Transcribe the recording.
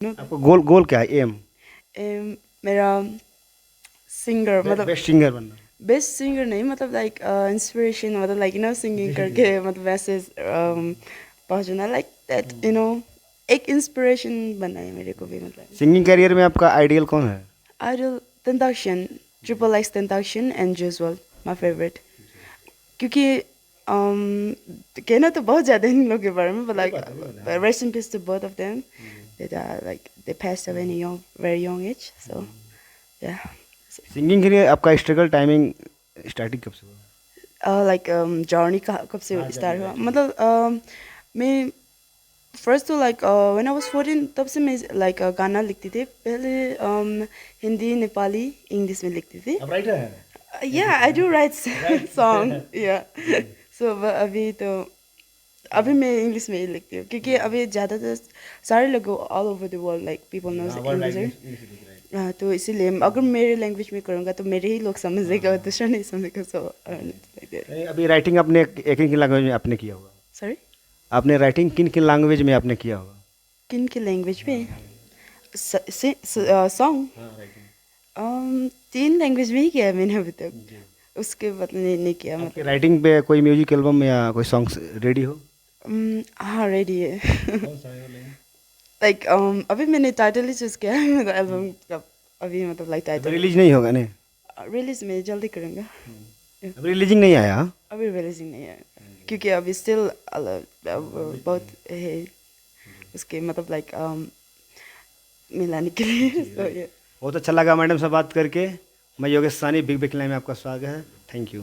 आपको गोल गोल क्या है, एम? मेरा सिंगर मतलब बेस्ट सिंगर बनना? बेस्ट सिंगर नहीं, मतलब लाइक इंस्पिरेशन, मतलब लाइक सिंगिंग करके मतलब वैसे पहुंचना, लाइक दैट एक इंस्पिरेशन बनना है मेरे को भी, मतलब सिंगिंग करियर में आपका आइडियल कौन है? Idol Tentacion, triple X Tentacion and जूजल, माय फेवरेट। क्योंकि कहना तो बहुत ज़्यादा है इन लोगों के बारे में, but like rest in peace to both of them, that like they passed away in a very young age, so yeah. Singing के लिए आपका स्ट्रगल टाइमिंग स्टार्टिंग कब से हुआ? लाइक जर्नी का कब से स्टार्ट हुआ, मतलब मैं फर्स्ट तो लाइक व्हेन आई वाज 14 तब से मैं लाइक गाना लिखती थी पहले, हिंदी, नेपाली, इंग्लिश में लिखती थी। आप राइटर हैं? या आई डू राइट सॉन्ग, या सो अभी तो अभी मैं इंग्लिश में ही लिखती हूँ, क्योंकि अभी ज़्यादातर सारे लोग all over the world like people knows English, हाँ, तो इसीलिए अगर मेरे लैंग्वेज में करूँगा तो मेरे ही लोग समझेगा, दूसरा नहीं समझेगा, सो अभी राइटिंग अपने एक किन लैंग्वेज में आपने किया होगा? सॉरी, आपने राइटिंग किन किन लैंग्वेज में आपने किया होगा? किन की लैंग्वेज में सॉन्ग? तीन लैंग्वेज में ही किया है मैंने अभी तक, उसके बाद नहीं किया, आपकी मतलब राइटिंग पे कोई म्यूजिक एल्बम या कोई सॉन्ग्स रेडी हो? हाँ रेडी है। लाइक अभी मैंने टाइटल ही चूज किया है, मतलब एल्बम का, अभी मतलब लाइक अभी टाइटल रिलीज नहीं होगा ने? रिलीज में जल्दी करूँगा। अभी रिलीजिंग नहीं आया, हाँ? अभी रिलीजिंग नहीं है, क्योंकि अभी स्टिल बहुत है उसके, मतलब लाइक मिलाने के लिए, so yeah. बहुत अच्छा लगा मैडम से बात करके। मैं योगेश सानी, बिग बिग लाइन में आपका स्वागत है। Thank you.